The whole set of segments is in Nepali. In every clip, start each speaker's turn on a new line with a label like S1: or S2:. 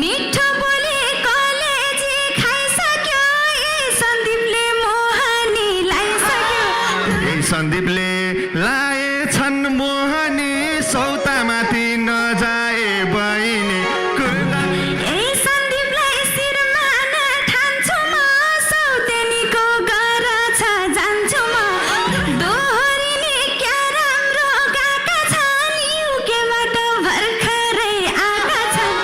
S1: मिठो बोली कलेजी खाइसक्यो सन्दीपले मोहनी लाइसक्यो
S2: सन्दीपले लाएछन् मोहनी सौतामाथि नजाए बहिनी
S1: सन्दीपलाई शिरमा ठान्छु म सौतेनीको घर छ जान्छु म दोहोरिनी क्या राम्रो गाका छन् युकेबाट भर्खरै आएका छन्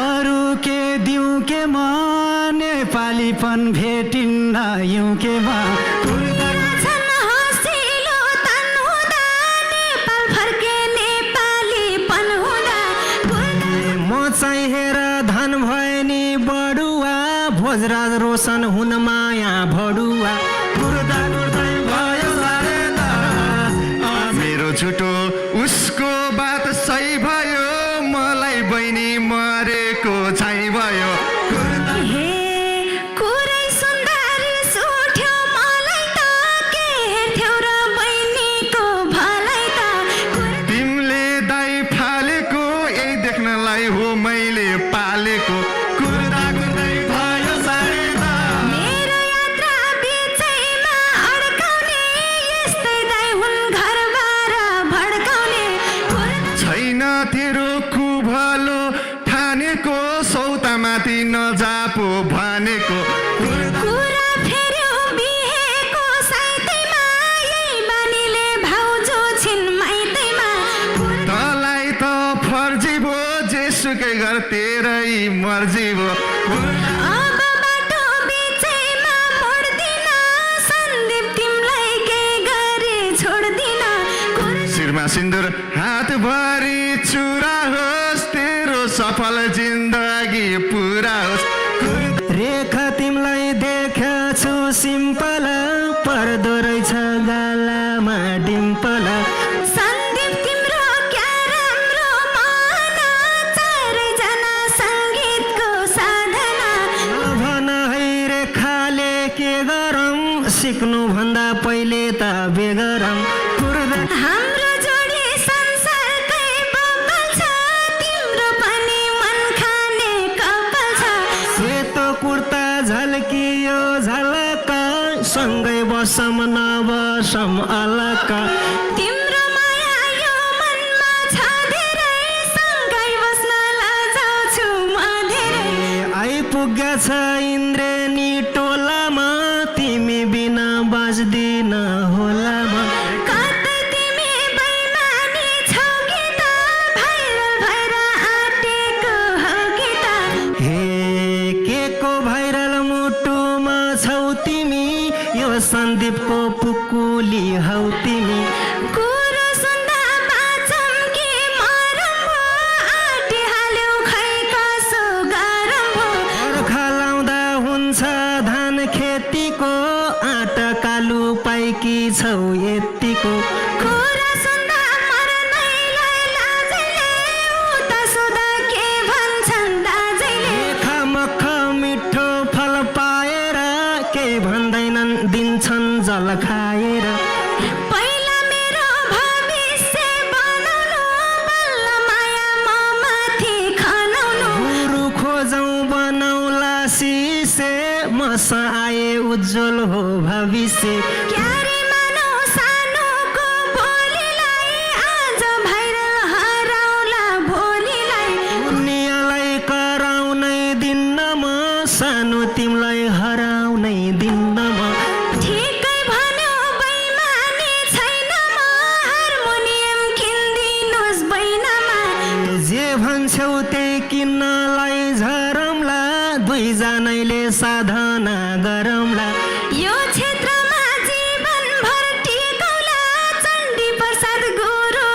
S3: अरू के दिउँ के म नेपालीपन भेटिन्न युकेमा हेर धन भए नि बडुवा भोजराज रोशन हुन माया भडुवा
S2: मेरो झुटो उसको बात सही भयो मलाई बहिनी मरेको छाइ भयो
S1: कुरै सुन्दरी सुठ्यो मलाई त के हेर्थ्यौ र बहिनीको भलै त
S2: तिमीले दाइ फालेको यही देख्नलाई हो मैले पालेको कुर्दा कुर्दै भयो साइदा
S1: मेरो यात्रा बिचैमा अड्काउने यस्तै दाइ हुन् घरबार भड्काउने
S2: छैन तेरो कुभलो ठानेको सौतामाथि नजापो भनेको
S1: कुरा फेर्यो बिहेको साइतैमा यही बानीले भाउजू छिन् माइतैमा
S2: तँलाई त फर्जी भो जेसुकै गर तेरै मर्जी भो
S1: अब बाटो बिचैमा मोड्दिन सन्दीप तिमीलाई केही गरी छोड्दिन
S2: शिरमा सिन्दुर हातभरि चुरा होस् तेरो सफल जिन्दगी पुरा होस्
S3: रेखा तिमीलाई देखेछु सिम्पल पर्दो रहेछ गालामा डिम्पल
S1: सन्दीप तिम्रो क्या राम्रो मन चारैजना सङ्गीतको साधना
S3: भन है रेखाले के गरौँ सिक्नु भन्दा पहिले त बेगरौँ
S1: हाम्रो जोडी संसारकै बब्बल छ तिम्रो पनि मन खाने कपाल छ
S3: सेतो कुर्ता झल्कियो झलक सँगै बसम नबसम अलक
S1: तिम्रो माया यो मनमा छ धेरै सँगै बस्न लजाउँछु म धेरै
S3: आइपुगेछ इन्द्रेणी टोलामा तिमी बिना बाँच्दिन होलामा
S1: कतै तिमी बैमानी छौ कि त भाइरल भएर आँटेको हौ कि त
S3: हे के को भाइरल मुटुमा छौ तिमी यो सन्दीपको पुकुली हौ तिमी
S1: कुरो सुन्दा बाँचौँ कि मरौँ भो आँटिहाल्यौ खै कसो गरौँ भो
S3: बर्खा लाउँदा हुन्छ धान खेतीको आँटा कालु पाइकी छौ यतिको
S1: कुरा सुन्दा मर्नैलाई लाजैले उता सोधा के भन्छन् दाजैले
S3: खामख मिठो फल पाएर के भन्दैनन् दिन्छन् जल खाएर
S1: पहिला मेरो भविष्य बनाउनु बल्ल माया म माथि खनाउनु
S3: गुरु खोजौँ बनाउला सिसे मस आए उज्जवल हो भविष्य
S1: क्यारे मानौ सानोको बोलीलाई आज भाइरल हराउला भोलिलाई
S3: दुनियाँलाई कराउनै दिन्न म सानो तिमीलाई हराउनै दिन्न म
S1: ठिकै भन्यो बैमानी छैन म हार्मोनियम किन्दिनुस् बैनामा
S3: जे भन्छौ त्यही किन्नलाई झरौँला दुईजनाले साधना गरौँला
S1: यो क्षेत्रमा जीवनभर टिकौला चण्डी प्रसाद गुरु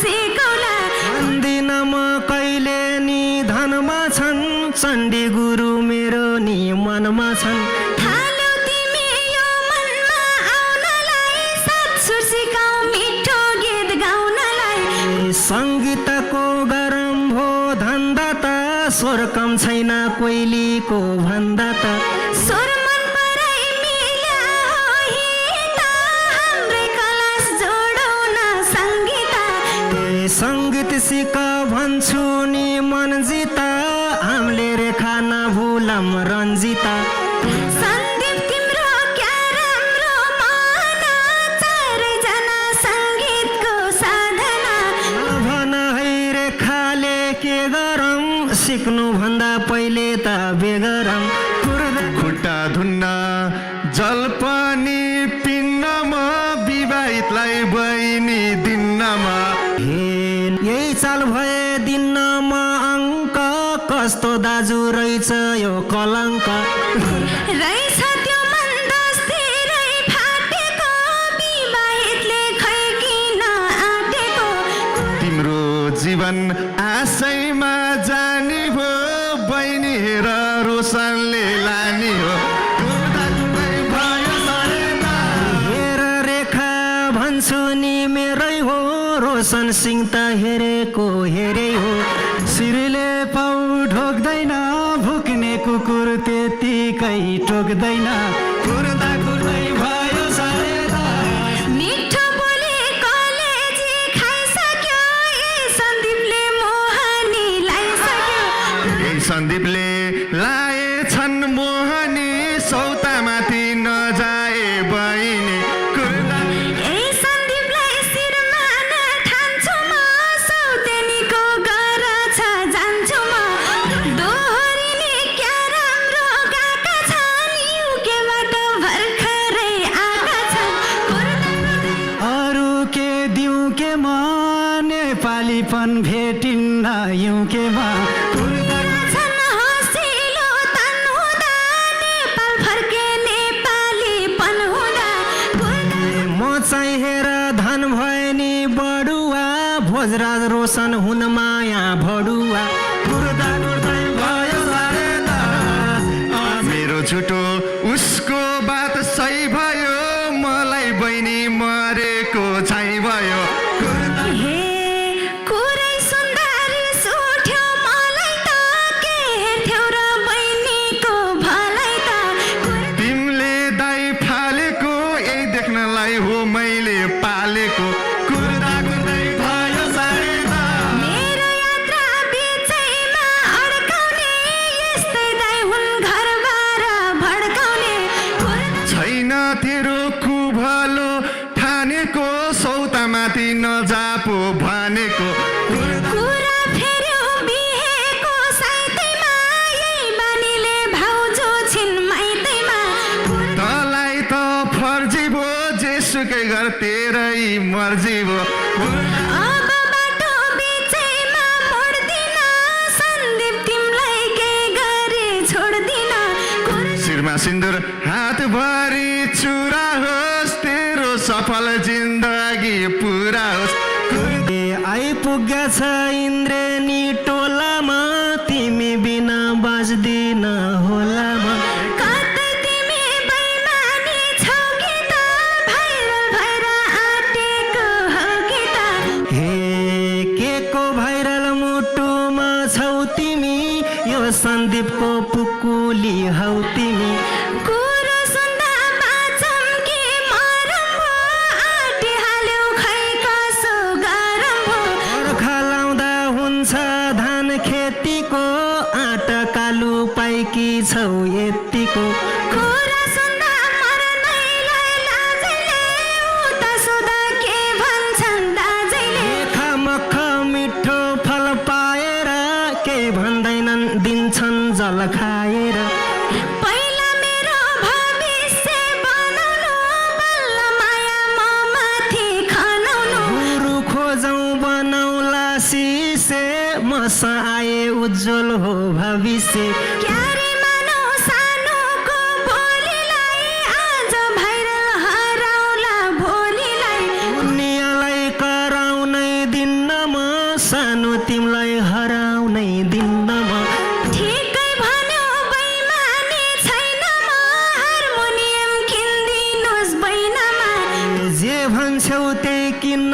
S1: सिकौला
S3: भन्दिन म कहिले निधनमा छन् चण्डी गुरु मेरो नि मनमा छन्
S1: थाल्यौ तिमी यो मनमा आउनलाई सात सुर सिकाऊ मिठो गीत गाउनलाई
S3: सङ्गीतको गरम भो धन्दा त स्वर कम छैन कोइलीको भन्दा त
S1: स्वर मन पराई मिल्या होही त हाम्रै कलास जोडौ न सङ्गीत
S3: सङ्गीत सिक भन्छु नि मन जिता तिमीले रेखा नभुलम रन्जिता
S1: सन्दीप तिम्रो क्या राम्रो मन चारैजना सङ्गीतको साधना
S3: भन है रेखाले के गरम सिक्नु भन्दा पहिले त बेगरम
S2: खुट्टा धुन्न जलपानी पिन्नमा विवाहितलाई बहिनी दिन्नमा
S3: हे यही चाल भए दिनमा अङ्क कस्तो दाजु रहेछ यो कलङ्क
S1: रहेछ त्यो मन दस्तिरै फाटेको विवाहितले खै किन आँटेको
S2: तिम्रो जीवन आशैमा जानी हो बहिनी हेर रोशनले लानी हो
S3: हेर रेखा भन्छु नि मेरै हो रोशन सिंह त हेरेको हेरे हो
S4: सिरले पाउ ढोक्दैन भुक्ने कुकुर त्यतिकै टोक्दैन कुर्दा कुर्दै भयो सारेर
S1: मिठो बोली कलेजी खाइसक्यो ए सन्दीपले मोहनी लाइसक्यो
S2: ए सन्दीपले लाएछन् मोहनी सौतामाथि नजाए बहिनी
S1: ए सन्दीपलाई शिरमान ठान्छु म सौतेनीको घर छ जान्छु म दोहोरिने क्या राम्रो गाका छन् युकेबाट भर्खरै आएका छन्
S4: अरू के दिउँ के म नेपालीपन भेटिन्न यौँ के म
S1: छन् हँसिलो तन हुँदा नेपाल फर्के नेपालीपन हुँदा
S3: म चाहिँ हेर धन भए नि बडुवा भोजराज रोशन हुन माया भडुवा
S4: कुर्दा कुर्दै भयो सारेर
S2: मेरो झुटो उसको बात सही भयो मलाई बहिनी मरेको छाइ भयो
S1: हे कुरै सुन्दा रिस उठ्यो मलाई त के हेर्थ्यौ र बहिनीको भलै त
S2: तिमीले दाइ फालेको यही देख्नलाई हो मैले पालेको
S4: कुर्दा कुर्दै भयो सारेर
S1: मेरो यात्रा बिचैमा अड्काउने यस्तै दाइ हुन् घरबार भड्काउने
S2: छैन तेरो कुभलो ठानेको सौतामाथि नजापो भनेको
S1: कुरा फेर्यो बिहेको साइतैमा यही बानीले भाउजू छिन् माइतैमा
S2: तँलाई त फर्जी भो जेसुकै घर तेरै मर्जी भो
S1: अब बाटो बिचैमा मोड्दिन सन्दीप तिमीलाई केही गरी छोड्दिन
S2: शिरमा सिन्दुर हातभरि चुरा होस् तेरो सफल जिन्दगी पुरा होस्
S3: ए आइपुग्छ इन्द्रेणी टोलामा तिमी बिना बाँच्दिन होलामा
S1: कतै तिमी बैमानी छौ कि त भाइरल भएर आँटेको हौ कि त
S3: हे के को भाइरल मुटुमा छौ तिमी यो सन्दीपको पुकुली हौ तिमी
S1: कुरो सुन्दा बाँचम कि मरम भो आँटिहाल्यौ खै कसो गरम भो
S3: बर्खा लाउँदा हुन्छ धान खेतीको आँटा कालु पाइकी छौ यतिको
S1: कुरा सुन्दा मर्नैलाई लाजैले उता सोधा के भन्छन् दाजैले
S3: मख मिठो फल पाएर केही भन्दैनन् दिन्छन् जल खाएर
S1: पहिला मेरो भविष्य बनाउनु बल्ल माया म माथि खनाउनु
S3: गुरु खोजौँ बनाउला सिसे मस आए उज्जवल हो भविष्य
S1: क्यारे मानौ सानोको बोलीलाई आज भाइरल हराउला भोलिलाई
S3: दुनियाँलाई कराउनै दिन्न म सानो तिमीलाई हराउनै दिन्न म
S1: ठिकै भन्यो बैमानी छैन म हार्मोनियम किनिदिनुहोस् बैनामा
S3: जे भन्छौ त्यही किन्न